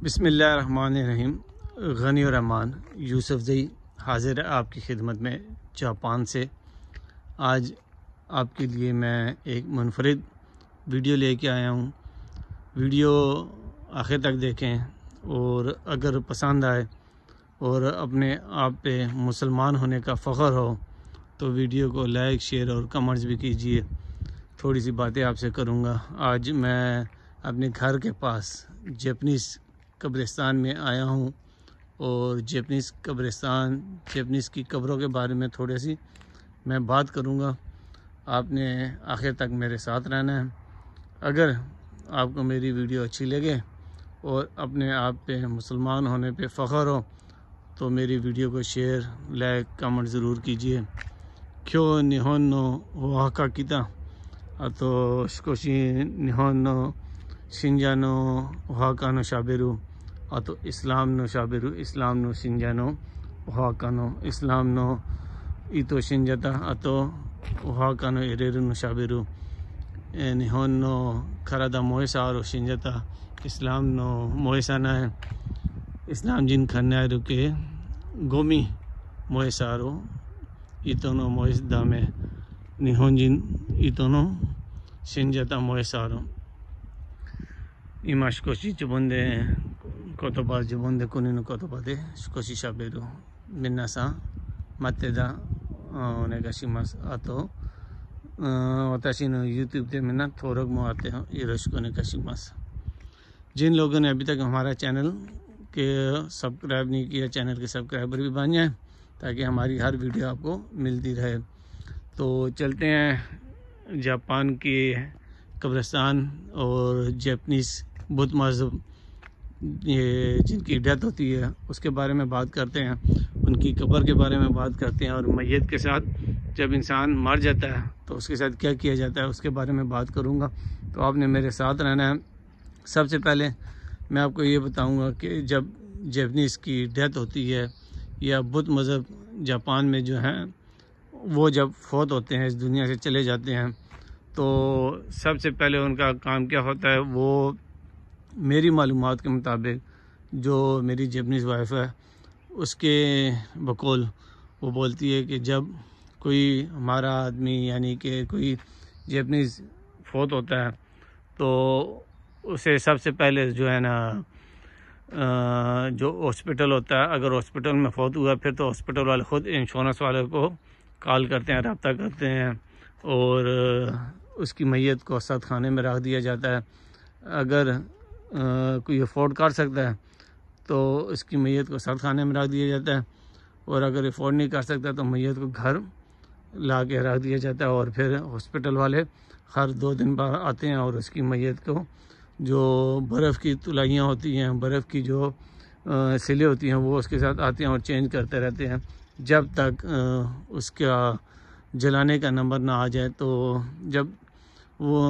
बिस्मिल्लाहिर्रहमानिर्रहीम। गनी और रहमान यूसुफजई हाजिर है आपकी खिदमत में जापान से। आज आपके लिए मैं एक मुनफरिद वीडियो लेके आया हूँ। वीडियो आखिर तक देखें और अगर पसंद आए और अपने आप पे मुसलमान होने का फ़ख्र हो तो वीडियो को लाइक, शेयर और कमेंट्स भी कीजिए। थोड़ी सी बातें आपसे करूँगा। आज मैं अपने घर के पास जापानीज़ कब्रिस्तान में आया हूँ और जापानीज़ की कब्रों के बारे में थोड़ी सी मैं बात करूँगा। आपने आखिर तक मेरे साथ रहना है। अगर आपको मेरी वीडियो अच्छी लगे और अपने आप पे मुसलमान होने पे फ़ख्र हो तो मेरी वीडियो को शेयर, लाइक, कमेंट ज़रूर कीजिए। क्यों निहोन नो ओहाका किता तो शकोशी निहोन नो शिंजा नो ओहाका नो शाबेरू तो इस्लाम नो शाबेरू इस्लाम नो शिंजा नो ओहाका नो इस्लाम नो इतो शिंजाता तो ओहाका नो एरेरू नो शाबेरू निहोन नो खरादा मोएसा और शिंजाता इस्लाम नो मोएसाना है इस्लाम जिन खन्ना रुके गोमी मोएसारो इतो नो मोएस दामे निहोन जिन इतो नो शिंजाता मोएसारो今少し自分で言葉自分で国の言葉で少し喋る。皆さん待ってたお願いします。あと私の YouTube でみんな登録もあってよろしくお願いします。जिन लोगों ने अभी तक हमारा चैनल के सब्सक्राइब नहीं किया, चैनल के सब्सक्राइबर भी बन जाएं ताकि हमारी हर वीडियो आपको मिलती रहे। तो चलते हैं जापान के कब्रिस्तान और जापानीज़ बुद्ध मज़हब ये जिनकी डेथ होती है उसके बारे में बात करते हैं, उनकी कब्र के बारे में बात करते हैं और मैयत के साथ जब इंसान मर जाता है तो उसके साथ क्या किया जाता है उसके बारे में बात करूंगा। तो आपने मेरे साथ रहना है। सबसे पहले मैं आपको ये बताऊंगा कि जब जापानीज़ की डेथ होती है या बुद्ध मज़हब जापान में जो है वो जब फौत होते हैं, इस दुनिया से चले जाते हैं, तो सबसे पहले उनका काम क्या होता है। वो मेरी मालूमात के मुताबिक जो मेरी जापानीज़ वाइफ है उसके बकौल वो बोलती है कि जब कोई हमारा आदमी यानी कि कोई जापानीज़ फौत होता है तो उसे सबसे पहले जो है ना जो हॉस्पिटल होता है, अगर हॉस्पिटल में फौत हुआ फिर तो हॉस्पिटल वाले ख़ुद इंश्योरेंस वाले को कॉल करते हैं, रब्ता करते हैं और उसकी मैयत को सख्त खाने में रख दिया जाता है। अगर कोई अफोर्ड कर सकता है तो उसकी मैयत को सख्त खाने में रख दिया जाता है और अगर अफोर्ड नहीं कर सकता तो मैयत को घर ला के रख दिया जाता है और फिर हॉस्पिटल वाले हर 2 दिन बाद आते हैं और उसकी मैयत को जो बर्फ़ की तुलाइयाँ होती हैं, बर्फ़ की जो सिले होती हैं वो उसके साथ आते हैं और चेंज करते रहते हैं जब तक उसका जलाने का नंबर ना आ जाए। तो जब वो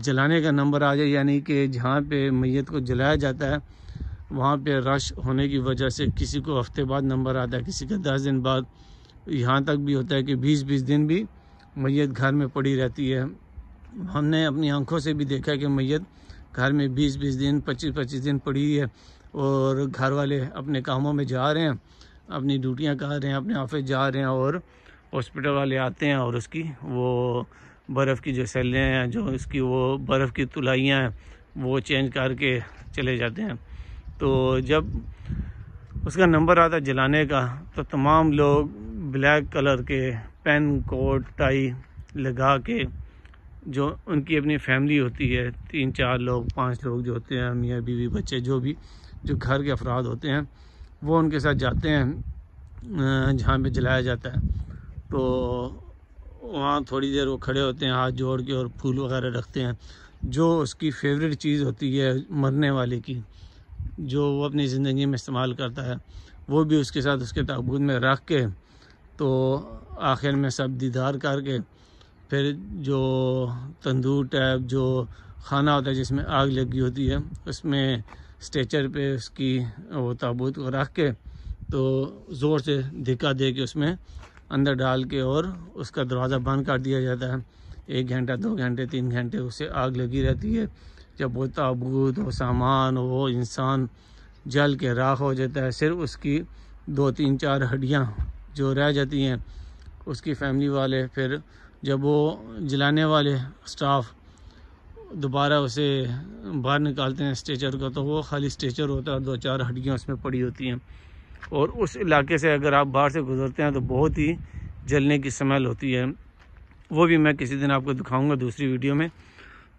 जलाने का नंबर आ जाए यानी कि जहाँ पे मैयत को जलाया जाता है वहाँ पे रश होने की वजह से किसी को हफ्ते बाद नंबर आता है, किसी का 10 दिन बाद, यहाँ तक भी होता है कि 20-20 दिन भी मैयत घर में पड़ी रहती है। हमने अपनी आंखों से भी देखा है कि मैयत घर में 20-20 दिन 25-25 दिन पड़ी है और घर वाले अपने कामों में जा रहे हैं, अपनी ड्यूटियाँ कर रहे हैं, अपने ऑफिस जा रहे हैं और हॉस्पिटल वाले आते हैं और उसकी वो बर्फ़ की जो सेलें हैं, जो इसकी वो बर्फ़ की तुलाइयाँ हैं वो चेंज करके चले जाते हैं। तो जब उसका नंबर आता है जलाने का तो तमाम लोग ब्लैक कलर के पेन कोट टाई लगा के, जो उनकी अपनी फैमिली होती है 3-4 लोग 5 लोग जो होते हैं, मियाँ बीवी बच्चे जो भी जो घर के अफराद होते हैं वो उनके साथ जाते हैं जहाँ पे जलाया जाता है। तो वहाँ थोड़ी देर वो खड़े होते हैं हाथ जोड़ के और फूल वगैरह रखते हैं। जो उसकी फेवरेट चीज़ होती है मरने वाले की, जो वो अपनी ज़िंदगी में इस्तेमाल करता है, वो भी उसके साथ उसके ताबूत में रख के तो आखिर में सब दीदार करके फिर जो तंदूर टाइप जो खाना होता है जिसमें आग लगी होती है उसमें स्ट्रेचर पे उसकी वो ताबूत को रख के तो ज़ोर से धिक्का दे के उसमें अंदर डाल के और उसका दरवाज़ा बंद कर दिया जाता है। 1 घंटा 2 घंटे 3 घंटे उससे आग लगी रहती है। जब वो ताबूत वो सामान वो इंसान जल के राख हो जाता है। सिर्फ उसकी 2-3-4 हड्डियाँ जो रह जाती हैं, उसकी फैमिली वाले फिर जब वो जलाने वाले स्टाफ दोबारा उसे बाहर निकालते हैं स्ट्रेचर को, तो वो खाली स्ट्रेचर होता है और 2-4 हड्डियाँ उसमें पड़ी होती हैं। और उस इलाके से अगर आप बाहर से गुजरते हैं तो बहुत ही जलने की स्मेल होती है। वो भी मैं किसी दिन आपको दिखाऊंगा दूसरी वीडियो में।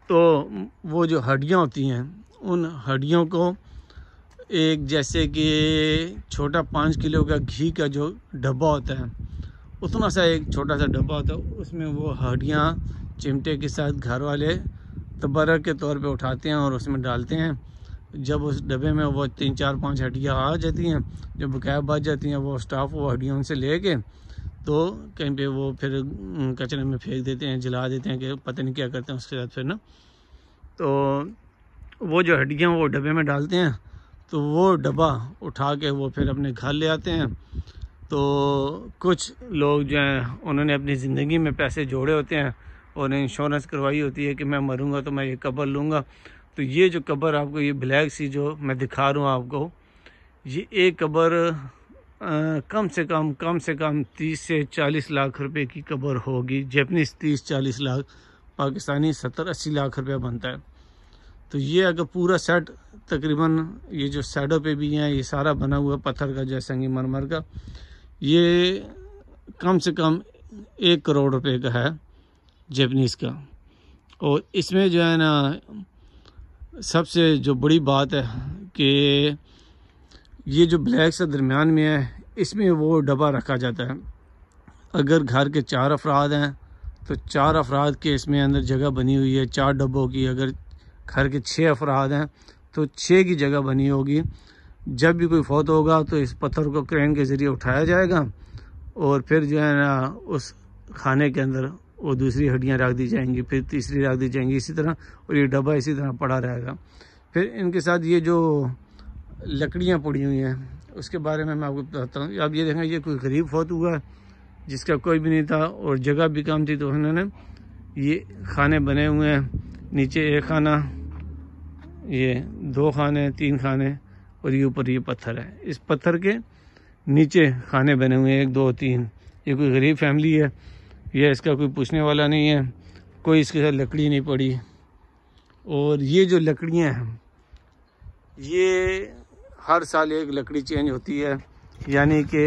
तो वो जो हड्डियाँ होती हैं, उन हड्डियों को एक जैसे कि छोटा 5 किलो का घी का जो डब्बा होता है, उतना सा एक छोटा सा डब्बा होता है, उसमें वो हड्डियाँ चिमटे के साथ घर वाले तबर्रुक के तौर पे उठाते हैं और उसमें डालते हैं। जब उस डब्बे में वो 3-4-5 हड्डियाँ आ जाती हैं, जब बकाया बच जाती हैं, वो स्टाफ वो हड्डियाँ उनसे ले के तो कहीं पे वो फिर कचरे में फेंक देते हैं, जला देते हैं, कि पता नहीं क्या करते हैं उसके साथ फिर ना। तो वो जो हड्डियाँ वो डब्बे में डालते हैं, तो वो डब्बा उठा के वो फिर अपने घर ले आते हैं। तो कुछ लोग जो हैं उन्होंने अपनी ज़िंदगी में पैसे जोड़े होते हैं और इंश्योरेंस करवाई होती है कि मैं मरूंगा तो मैं ये कब्र लूँगा। तो ये जो कब्र आपको ये ब्लैक सी जो मैं दिखा रहा हूँ आपको, ये एक कब्र कम से कम 30 से 40 लाख रुपए की कब्र होगी। जैपनीज़ 30-40 लाख, पाकिस्तानी 70-80 लाख रुपया बनता है। तो ये अगर पूरा सेट तकरीबन ये जो साइडों पे भी हैं, ये सारा बना हुआ पत्थर का जो संगमरमर का, ये कम से कम 1 करोड़ रुपए का है जैपनीज़ का। और इसमें जो है ना सबसे जो बड़ी बात है कि ये जो ब्लैक सा दरमियान में है, इसमें वो डब्बा रखा जाता है। अगर घर के 4 अफराद हैं तो 4 अफराद के इसमें अंदर जगह बनी हुई है 4 डब्बों की। अगर घर के 6 अफराद हैं तो 6 की जगह बनी होगी। जब भी कोई फौत होगा तो इस पत्थर को क्रेन के ज़रिए उठाया जाएगा और फिर जो है ना उस खाने के अंदर वो दूसरी हड्डियाँ रख दी जाएंगी, फिर तीसरी रख दी जाएंगी, इसी तरह, और ये डब्बा इसी तरह पड़ा रहेगा। फिर इनके साथ ये जो लकड़ियाँ पड़ी हुई हैं उसके बारे में मैं आपको बताता हूँ। अब ये देखें, ये कोई गरीब फौत हुआ है जिसका कोई भी नहीं था और जगह भी कम थी, तो उन्होंने ये खाने बने हुए हैं। नीचे 1 खाना, ये 2 खाने, 3 खाने और ये ऊपर ये पत्थर है। इस पत्थर के नीचे खाने बने हुए हैं 1, 2, 3। ये कोई गरीब फैमिली है, ये इसका कोई पूछने वाला नहीं है, कोई इसके साथ लकड़ी नहीं पड़ी। और ये जो लकड़ियाँ हैं, ये हर साल एक लकड़ी चेंज होती है, यानी कि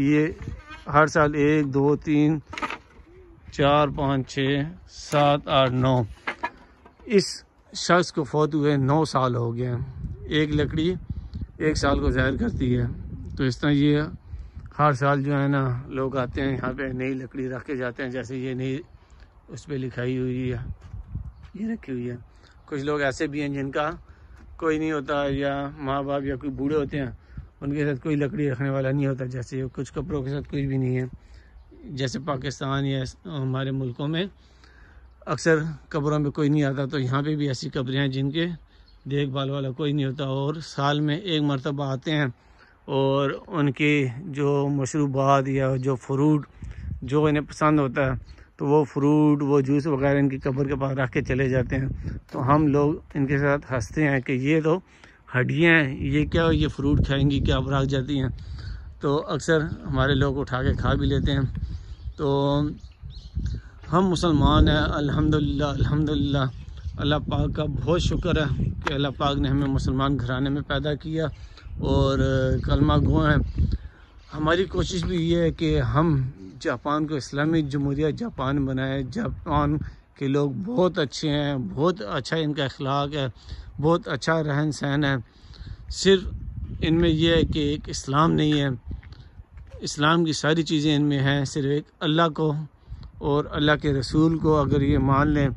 ये हर साल 1, 2, 3, 4, 5, 6, 7, 8, 9 इस शख्स को फौत हुए 9 साल हो गए हैं। एक लकड़ी 1 साल को ज़ाहिर करती है। तो इस तरह ये हर साल जो है ना लोग आते हैं यहाँ पे, नई लकड़ी रख के जाते हैं। जैसे ये नई उस पर लिखाई हुई है, ये रखी हुई है। कुछ लोग ऐसे भी हैं जिनका कोई नहीं होता, या माँ बाप या कोई बूढ़े होते हैं, उनके साथ कोई लकड़ी रखने वाला नहीं होता। जैसे कुछ कपड़ों के साथ कुछ भी नहीं है। जैसे पाकिस्तान या हमारे मुल्कों में अक्सर कब्रों में कोई नहीं आता, तो यहाँ पे भी ऐसी कब्रें हैं जिनके देखभाल वाला कोई नहीं होता और साल में 1 मरतबा आते हैं और उनके जो मशरूबात या जो फ्रूट जो इन्हें पसंद होता है, तो वो फ्रूट, वो जूस वगैरह इनकी कब्र के पास रख के चले जाते हैं। तो हम लोग इनके साथ हंसते हैं कि ये तो हड्डियाँ हैं, ये क्या, ये फ्रूट खाएंगी क्या, अब रख जाती हैं। तो अक्सर हमारे लोग उठा के खा भी लेते हैं। तो हम मुसलमान हैं, अल्हम्दुलिल्लाह अल्हम्दुलिल्लाह। अल्लाह पाक का बहुत शुक्र है कि अल्लाह पाक ने हमें मुसलमान घराने में पैदा किया और कलमा गो हैं। हमारी कोशिश भी ये है कि हम जापान को इस्लामी जमहूरिया जापान बनाए। जापान के लोग बहुत अच्छे हैं, बहुत अच्छा इनका अखलाक है, बहुत अच्छा रहन सहन है। सिर्फ इनमें यह है कि एक इस्लाम नहीं है, इस्लाम की सारी चीज़ें इनमें हैं। सिर्फ एक अल्लाह को और अल्लाह के रसूल को अगर ये मान लें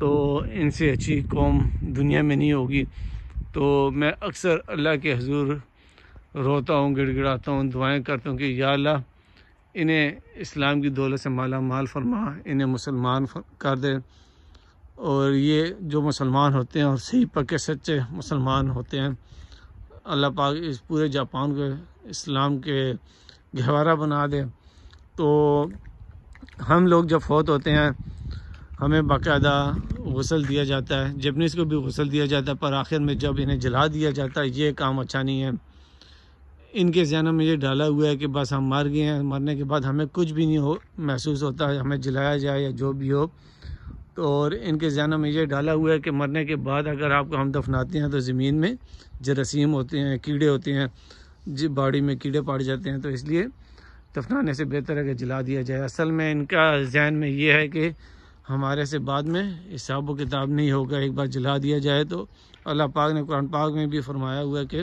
तो इनसे अच्छी कौम दुनिया में नहीं होगी। तो मैं अक्सर अल्लाह के हुजूर रोता हूँ, गिड़गिड़ाता हूँ, दुआएं करता हूँ कि या अल्लाह इन्हें इस्लाम की दौलत से माला माल फरमा, इन्हें मुसलमान कर दे। और ये जो मुसलमान होते हैं और सही पक्के सच्चे मुसलमान होते हैं, अल्लाह पाक इस पूरे जापान को इस्लाम के गहवारा बना दे। तो हम लोग जब फौत होते हैं, हमें बाकायदा गुस्ल दिया जाता है, जैपनीज़ को भी गुस्ल दिया जाता है, पर आखिर में जब इन्हें जला दिया जाता है ये काम अच्छा नहीं है। इनके ज़हनों में ये डाला हुआ है कि बस हम मर गए हैं, मरने के बाद हमें कुछ भी नहीं महसूस होता है, हमें जलाया जाए या जो भी हो। तो और इनके ज़हनों में ये डाला हुआ है कि मरने के बाद अगर आपको हम दफनाते हैं तो ज़मीन में जरासीम होते हैं, कीड़े होते हैं, बॉडी में कीड़े पड़ जाते हैं, तो इसलिए दफनाने से बेहतर है कि जला दिया जाए। असल में इनका जहन में ये है कि हमारे से बाद में हिसाब किताब नहीं होगा, एक बार जला दिया जाए तो। अल्लाह पाक ने कुरान पाक में भी फरमाया हुआ है कि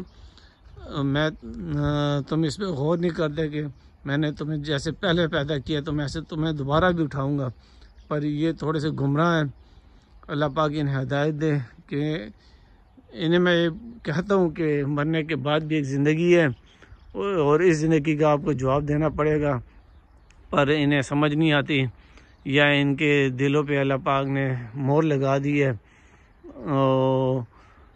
तुम इस पर गौर नहीं करते कि मैंने तुम्हें जैसे पहले पैदा किया तो मैं ऐसे तुम्हें दोबारा भी उठाऊंगा। पर ये थोड़े से गुमराह हैं। अल्लाह पाक इन्हें हिदायत दे कि इन्हें मैं ये कहता हूँ कि मरने के बाद भी एक ज़िंदगी है और इस ज़िंदगी का आपको जवाब देना पड़ेगा, पर इन्हें समझ नहीं आती या इनके दिलों पे अल्लाह पाक ने मोहर लगा दी है। और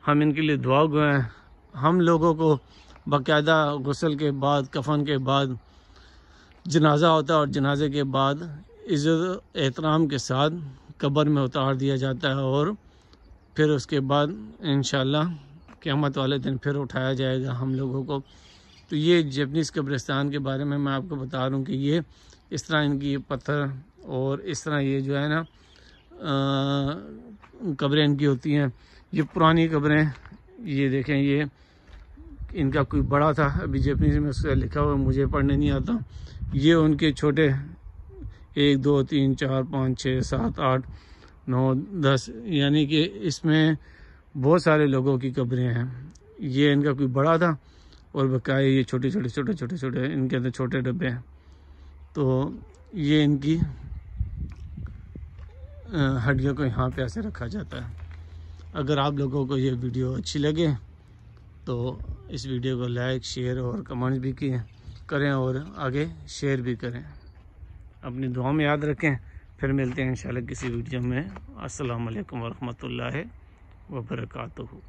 हम इनके लिए दुआ गो हैं। हम लोगों को बाकायदा गुस्ल के बाद, कफन के बाद जनाजा होता है और जनाजे के बाद इज़्ज़त एहतराम के साथ कब्र में उतार दिया जाता है और फिर उसके बाद इंशाअल्लाह क़यामत वाले दिन फिर उठाया जाएगा हम लोगों को। तो ये जैपनीज़ कब्रिस्तान के बारे में मैं आपको बता रहा हूँ कि ये इस तरह इनकी पत्थर और इस तरह ये जो है ना कब्रें इनकी होती हैं। ये पुरानी कब्रें, ये देखें, ये इनका कोई बड़ा था, अभी जैपनीज़ में उसका लिखा हुआ मुझे पढ़ने नहीं आता। ये उनके छोटे 1 2 3 4 5 6 7 8 9 10, यानी कि इसमें बहुत सारे लोगों की कब्रें हैं। ये इनका कोई बड़ा था और बकाया ये छोटे छोटे इनके अंदर छोटे डब्बे हैं। तो ये इनकी हड्डियों को यहाँ पे ऐसे रखा जाता है। अगर आप लोगों को ये वीडियो अच्छी लगे तो इस वीडियो को लाइक, शेयर और कमेंट्स भी करें और आगे शेयर भी करें। अपनी दुआ में याद रखें। फिर मिलते हैं इंशाल्लाह किसी वीडियो में। अस्सलाम वालेकुम वरहमतुल्लाहि वबरकातुहू।